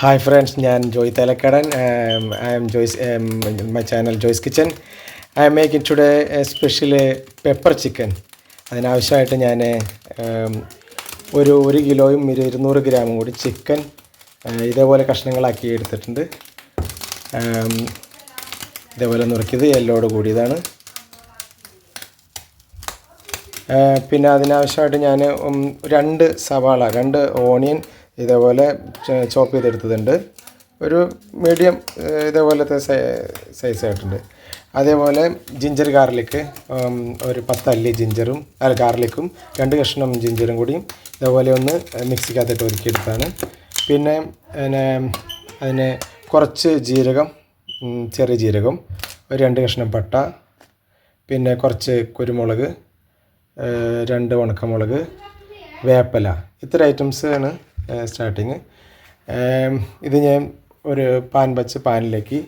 Hi friends, ഞാൻ Joy Thalakkadan. I am Joy's, my channel Joy's kitchen. I am making today special pepper chicken. അതിനാവശ്യമായിട്ട് ഞാൻ ഒരു കിലോയും 200 ഗ്രാമും കൂടി ചിക്കൻ ഇതേപോലെ കഷ്ണങ്ങളാക്കി എടുത്തിട്ടുണ്ട്. ഇതേപോലെ നുറുക്കിയത് എല്ലോട് കൂടിയതാണ്. പിന്നെ അതിനാവശ്യമായിട്ട് ഞാൻ 2 സവാള, 2 ഓണിയൻ ഇതേപോലെ ചോപ്പ് ചെയ്തെടുത്തതുണ്ട്. ഒരു മീഡിയം ഇതേപോലത്തെ സൈസായിട്ടുണ്ട്. അതേപോലെ ജിഞ്ചർ ഗാർലിക്ക്, ഒരു 10 അല്ലി ജിഞ്ചറും ഗാർലിക്കും 2 കഷ്ണം ജിഞ്ചറും കൂടിയും ഇതേപോലെ ഒന്ന് മിക്സിക്കകത്തിട്ട് ഒരുക്കിയെടുത്താണ്. പിന്നെ അതിന് കുറച്ച് ജീരകം, ചെറിയ ജീരകം, ഒരു 2 കഷ്ണം പട്ട, പിന്നെ കുറച്ച് കുരുമുളക്, 2 ഉണക്കമുളക്, വേപ്പില, ഇത്ര ഐറ്റംസ് ആണ് സ്റ്റാർട്ടിങ്. ഇത് ഞാൻ ഒരു പാനിലേക്ക്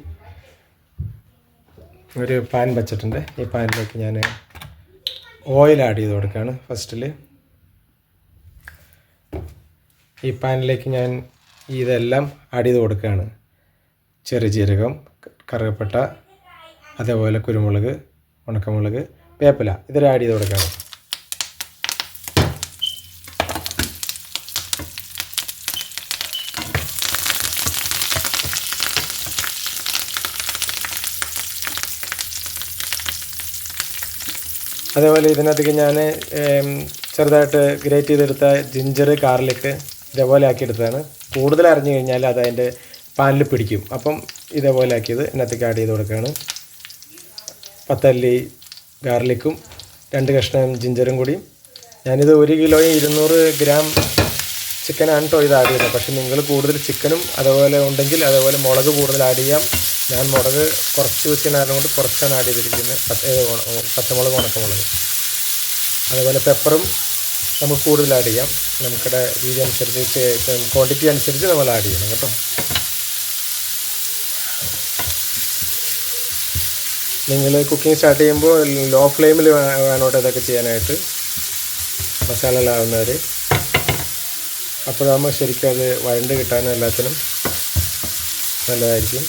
ഒരു പാൻ വെച്ചിട്ടുണ്ട്. ഈ പാനിലേക്ക് ഞാൻ ഓയിൽ ആഡ് ചെയ്ത് കൊടുക്കുകയാണ്. ഫസ്റ്റിൽ ഈ പാനിലേക്ക് ഞാൻ ഇതെല്ലാം ആഡ് ചെയ്ത് കൊടുക്കുകയാണ്. ചെറിയ ജീരകം, കറുവപ്പട്ട, അതേപോലെ കുരുമുളക്, ഉണക്കമുളക്, വേപ്പില, ഇതെല്ലാം ആഡ് ചെയ്ത് കൊടുക്കുകയാണ്. അതേപോലെ ഇതിനകത്തേക്ക് ഞാൻ ചെറുതായിട്ട് ഗ്രേറ്റ് ചെയ്തെടുത്ത ജിഞ്ചർ, ഗാർലിക്ക് ഇതേപോലെ ആക്കിയെടുത്തതാണ്. കൂടുതൽ അരിഞ്ഞു കഴിഞ്ഞാൽ അത് അതിൻ്റെ പാനിൽ പിടിക്കും. അപ്പം ഇതേപോലെ ആക്കിയത് ഇതിനകത്തേക്ക് ആഡ് ചെയ്ത് കൊടുക്കുകയാണ്. 10 അല്ലി ഗാർലിക്കും 2 കഷ്ണം ജിഞ്ചറും കൂടി. ഞാനിത് 1 കിലോയും 200 ഗ്രാം ചിക്കനാണ് കേട്ടോ ഇത് ആഡ് ചെയ്യുന്നത്. പക്ഷേ നിങ്ങൾ കൂടുതൽ ചിക്കനും അതേപോലെ ഉണ്ടെങ്കിൽ അതേപോലെ മുളക് കൂടുതൽ ആഡ് ചെയ്യാം. ഞാൻ മുളക് കുറച്ച് വെക്കുന്നതിനെ കൊണ്ട് കുറച്ചാണ് ആഡ് ചെയ്തിരിക്കുന്നത്. പച്ചമുളക്, ഉണക്കമുളക്, അതേപോലെ പെപ്പറും നമുക്ക് കൂടുതൽ ആഡ് ചെയ്യാം. നമുക്കിടെ രീതി അനുസരിച്ച്, ക്വാണ്ടിറ്റി അനുസരിച്ച് നമ്മൾ ആഡ് ചെയ്യണം കേട്ടോ. നിങ്ങൾ കുക്കിംഗ് സ്റ്റാർട്ട് ചെയ്യുമ്പോൾ ലോ ഫ്ലെയിമിൽ വേണോട്ട് ഇതൊക്കെ ചെയ്യാനായിട്ട്, മസാലകളാവുന്നവർ. അപ്പോഴാകുമ്പോൾ ശരിക്കും അത് വഴണ്ട് കിട്ടാനും എല്ലാത്തിനും നല്ലതായിരിക്കും.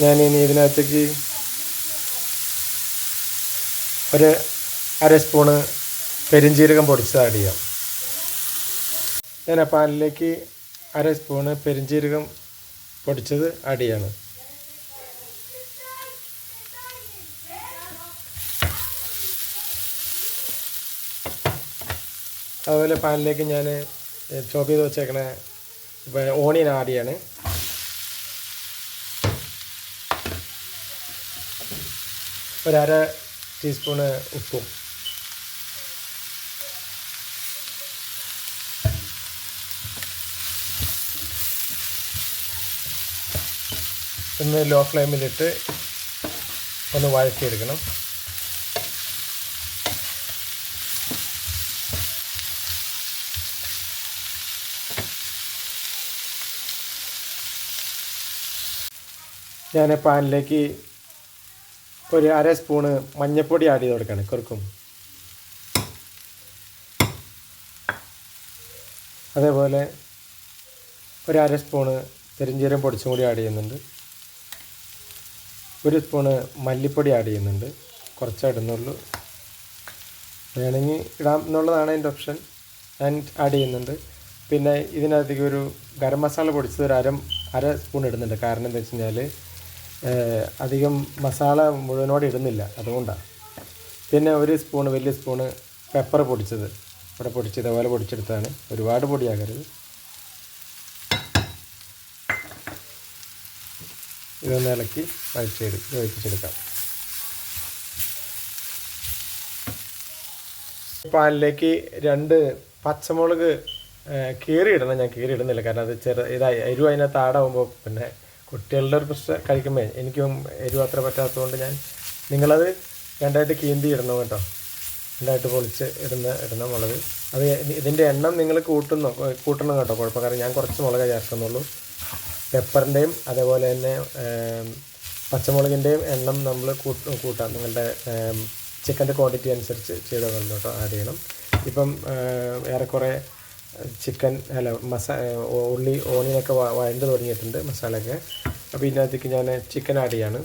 ഞാനിനി ഇതിനകത്തേക്ക് ഒരു 1/2 സ്പൂണ് പെരിഞ്ജീരകം പൊടിച്ചത് ആഡ് ചെയ്യാം. ഞാൻ ആ പാനിലേക്ക് 1/2 സ്പൂണ് പെരിഞ്ജീരകം പൊടിച്ചത് ആഡ് ചെയ്യാണ്. അതുപോലെ പാനിലേക്ക് ഞാൻ ചോപ്പ് ചെയ്ത് വെച്ചേക്കണ ഓണിയൻ ആഡ് ചെയ്യാണ്. ഒരു 1/2 ടീസ്പൂണ് ഉപ്പും, ഒന്ന് ലോ ഫ്ലെയിമിലിട്ട് ഒന്ന് വഴറ്റിയെടുക്കണം. ഞാൻ പാനിലേക്ക് ഒരു 1/2 സ്പൂണ് മഞ്ഞൾപ്പൊടി ആഡ് ചെയ്ത് കൊടുക്കുകയാണ്, കുറുക്കും. അതേപോലെ ഒരു 1/2 സ്പൂണ് പെരിഞ്ജീരകം പൊടിച്ചും കൂടി ആഡ് ചെയ്യുന്നുണ്ട്. 1 സ്പൂണ് മല്ലിപ്പൊടി ആഡ് ചെയ്യുന്നുണ്ട്. കുറച്ചേ ഇടുന്നുള്ളൂ, വേണമെങ്കിൽ ഇടാം എന്നുള്ളതാണ് എൻ്റെ ഓപ്ഷൻ. ഞാൻ ആഡ് ചെയ്യുന്നുണ്ട്. പിന്നെ ഇതിനകത്തേക്ക് ഒരു ഗരം മസാല പൊടിച്ചത് ഒരു അര സ്പൂൺ ഇടുന്നുണ്ട്. കാരണം എന്താ വെച്ച് കഴിഞ്ഞാൽ അധികം മസാല മുഴുവനോടെ ഇടുന്നില്ല, അതുകൊണ്ടാണ്. പിന്നെ 1 സ്പൂണ്, വലിയ സ്പൂണ് പെപ്പർ പൊടിച്ചത് ഇവിടെ ഇതേപോലെ പൊടിച്ചെടുത്താണ്. ഒരുപാട് പൊടിയാകരുത്. ഇതൊന്ന് ഇളക്കി വഴിപ്പിച്ചെടുക്കാം. പാനിലേക്ക് 2 പച്ചമുളക് കീറിയിടണം. ഞാൻ കീറിയിടുന്നില്ല, കാരണം അത് എരിവ് അതിനകത്ത് ആടാകുമ്പോൾ പിന്നെ കുട്ടികളുടെ ഒരു പ്രശ്നം കഴിക്കുമ്പോൾ എനിക്കും എരിവ് അത്ര പറ്റാത്തതുകൊണ്ട് നിങ്ങളത് 2ആയിട്ട് കീന്തി ഇടണം കേട്ടോ. 2ആയിട്ട് പൊളിച്ച് ഇടുന്ന മുളക്. അത് ഇതിൻ്റെ എണ്ണം നിങ്ങൾ കൂട്ടണം കേട്ടോ, കുഴപ്പം. കാരണം ഞാൻ കുറച്ച് മുളക് ചേർക്കുന്നുള്ളൂ. പെപ്പറിൻ്റെയും അതേപോലെ തന്നെ പച്ചമുളകിൻ്റെയും എണ്ണം നമ്മൾ കൂട്ടാം. നിങ്ങളുടെ ചിക്കൻ്റെ ക്വാണ്ടിറ്റി അനുസരിച്ച് ചെയ്തോളൂ കേട്ടോ, ആഡ് ചെയ്യണം. ഇപ്പം ഏറെക്കുറെ ചിക്കൻ ഉള്ളി ഓണിയനൊക്കെ വഴണ്ട് തുടങ്ങിയിട്ടുണ്ട് മസാലയൊക്കെ. അപ്പോൾ ഇതിനകത്തേക്ക് ഞാൻ ചിക്കൻ ആഡ് ചെയ്യാണ്.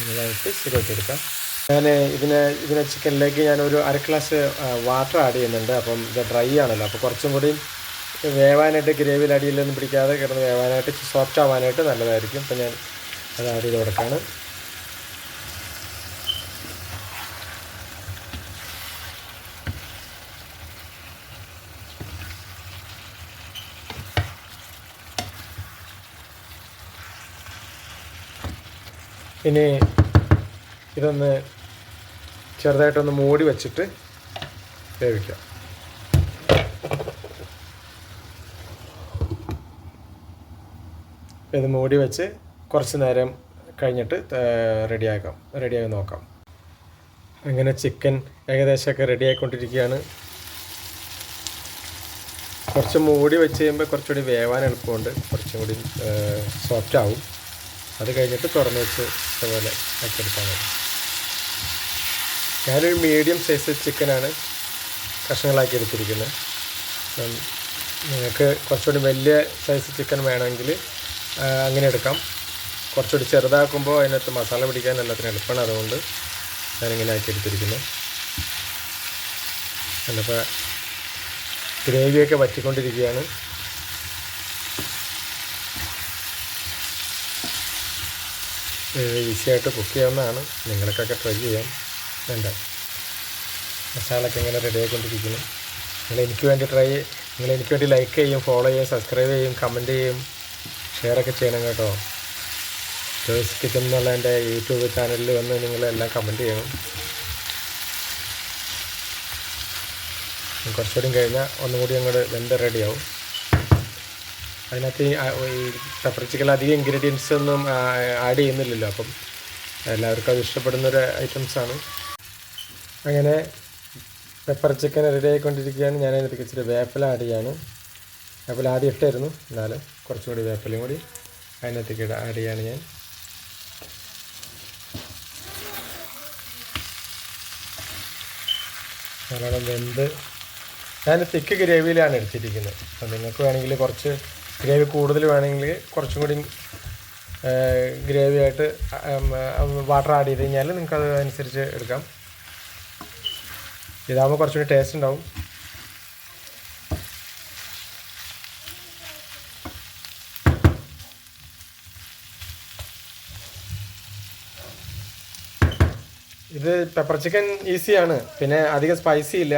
നല്ലതായിട്ട് ശരിയാക്കിയെടുക്കാം. ഞാൻ ഇതിനെ ചിക്കനിലേക്ക് ഞാനൊരു 1/2 ഗ്ലാസ് വാട്ടർ ആഡ് ചെയ്യുന്നുണ്ട്. അപ്പം ഇത് ഡ്രൈ ആണല്ലോ, അപ്പോൾ കുറച്ചും കൂടി വേവാനായിട്ട് ഗ്രേവിയിൽ അടിയിലൊന്നും പിടിക്കാതെ കിടന്ന് വേവാനായിട്ട് സോഫ്റ്റ് ആവാനായിട്ട് നല്ലതായിരിക്കും. അപ്പം ഞാൻ അത് ആഡ് ചെയ്ത് കൊടുക്കുകയാണ്. ഇനി ഇതൊന്ന് ചെറുതായിട്ടൊന്ന് മൂടി വെച്ചിട്ട് വേവിക്കാം. ഇത് മൂടി വെച്ച് കുറച്ച് നേരം കഴിഞ്ഞിട്ട് റെഡിയായി നോക്കാം. അങ്ങനെ ചിക്കൻ ഏകദേശമൊക്കെ റെഡിയായിക്കൊണ്ടിരിക്കുകയാണ്. കുറച്ച് മൂടി വെച്ച് കഴിയുമ്പോൾ കുറച്ചുകൂടി വേവാൻ എളുപ്പമുണ്ട്, കുറച്ചും കൂടി സോഫ്റ്റ് ആവും. അത് കഴിഞ്ഞിട്ട് തുറന്ന് വെച്ച് അതുപോലെ ആക്കിയെടുക്കാൻ മതി. ഞാനൊരു മീഡിയം സൈസ് ചിക്കനാണ് കഷ്ണങ്ങളാക്കി എടുത്തിരിക്കുന്നത്. നിങ്ങൾക്ക് കുറച്ചുകൂടി വലിയ സൈസ് ചിക്കൻ വേണമെങ്കിൽ അങ്ങനെ എടുക്കാം. കുറച്ചുകൂടി ചെറുതാക്കുമ്പോൾ അതിനകത്ത് മസാല പിടിക്കാൻ എല്ലാത്തിനും എളുപ്പമാണ്. അതുകൊണ്ട് ഞാനിങ്ങനെ ആക്കിയെടുത്തിരിക്കുന്നു. എന്നിപ്പോൾ ഗ്രേവിയൊക്കെ വറ്റിക്കൊണ്ടിരിക്കുകയാണ്. ഈസിയായിട്ട് കുക്ക് ചെയ്യാവുന്നതാണ്, നിങ്ങൾക്കൊക്കെ ട്രൈ ചെയ്യാം. വേണ്ട മസാലയൊക്കെ ഇങ്ങനെ റെഡി ആയിക്കൊണ്ടിരിക്കുന്നു. നിങ്ങൾ എനിക്ക് വേണ്ടി ലൈക്ക് ചെയ്യും, ഫോളോ ചെയ്യും, സബ്സ്ക്രൈബ് ചെയ്യും, കമൻറ്റ് ചെയ്യും, ഷെയറൊക്കെ ചെയ്യണം കേട്ടോ. ജോയ്സ് കിച്ചൻ എന്നുള്ള എൻ്റെ യൂട്യൂബ് ചാനലിൽ വന്ന് നിങ്ങളെല്ലാം കമൻറ്റ് ചെയ്യണം. കുറച്ചുകൂടി കഴിഞ്ഞാൽ ഒന്നുകൂടി അങ്ങോട്ട് വെന്ത് റെഡിയാവും. അതിനകത്ത് ഈ പെപ്പർ ചിക്കൻ അധികം ഇൻഗ്രീഡിയൻസ് ഒന്നും ആഡ് ചെയ്യുന്നില്ലല്ലോ, അപ്പം എല്ലാവർക്കും അത് ഇഷ്ടപ്പെടുന്നൊരു ഐറ്റംസാണ്. അങ്ങനെ പെപ്പർ ചിക്കൻ റെഡി ആയിക്കൊണ്ടിരിക്കുകയാണ്. ഞാൻ അതിനകത്ത് ഇച്ചിരി വേപ്പില ആഡ് ചെയ്യാണ്. വേപ്പില ആദ്യം ഇട്ടായിരുന്നു, എന്നാലും കുറച്ചും കൂടി വേപ്പിലയും കൂടി അതിനകത്തേക്ക് ആഡ് ചെയ്യാണ് ഞാൻ. നല്ലോണം വെന്ത് ഞാൻ തിക്ക് ഗ്രേവിയിലാണ് എടുത്തിരിക്കുന്നത്. അപ്പം നിങ്ങൾക്ക് വേണമെങ്കിൽ കുറച്ച് ഗ്രേവി കൂടുതൽ വേണമെങ്കിൽ കുറച്ചും കൂടി ഗ്രേവി ആയിട്ട് വാട്ടർ ആഡ് ചെയ്ത് കഴിഞ്ഞാൽ നിങ്ങൾക്ക് അത് അനുസരിച്ച് എടുക്കാം. ഇതാകുമ്പോൾ കുറച്ചുകൂടി ടേസ്റ്റ് ഉണ്ടാവും. ഇത് പെപ്പർ ചിക്കൻ ഈസിയാണ്, പിന്നെ അധികം സ്പൈസി ഇല്ല.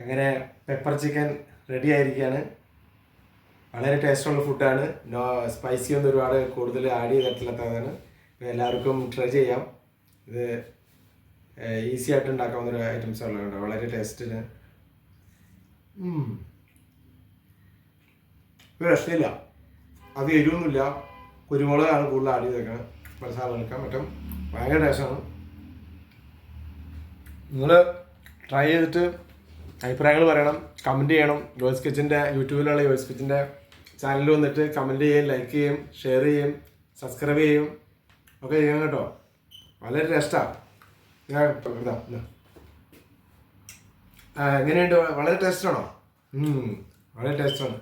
അങ്ങനെ പെപ്പർ ചിക്കൻ റെഡി ആയിരിക്കുകയാണ്. വളരെ ടേസ്റ്റുള്ള ഫുഡാണ്. സ്പൈസി ഒന്നും ഒരുപാട് കൂടുതൽ ആഡ് ചെയ്തിട്ടില്ലാത്തതാണ്. എല്ലാവർക്കും ട്രൈ ചെയ്യാം. ഇത് ഈസി ആയിട്ട് ഉണ്ടാക്കാവുന്ന ഒരു ഐറ്റംസ് ഉള്ളതുകൊണ്ട് വളരെ ടേസ്റ്റിന് ഒരു രക്ഷയില്ല. അത് എരിവൊന്നുമില്ല, കുരുമുളകാണ് കൂടുതൽ ആഡ് ചെയ്തേക്കുന്നത്. മസാല എടുക്കാൻ പറ്റും, ഭയങ്കര ടേസ്റ്റാണ്. നിങ്ങൾ ട്രൈ ചെയ്തിട്ട് അഭിപ്രായങ്ങൾ പറയണം, കമൻറ്റ് ചെയ്യണം. ജോയ്സ് കിച്ചൻ്റെ യൂട്യൂബിലുള്ള ജോയ്സ് കിച്ചൻ്റെ ചാനലിൽ വന്നിട്ട് കമൻറ്റ് ചെയ്യും, ലൈക്ക് ചെയ്യും, ഷെയർ ചെയ്യും, സബ്സ്ക്രൈബ് ചെയ്യും ഒക്കെ ചെയ്യണം കേട്ടോ. വളരെ ടേസ്റ്റാണ്. എങ്ങനെയുണ്ട്? വളരെ ടേസ്റ്റാണോ? വളരെ ടേസ്റ്റാണ്.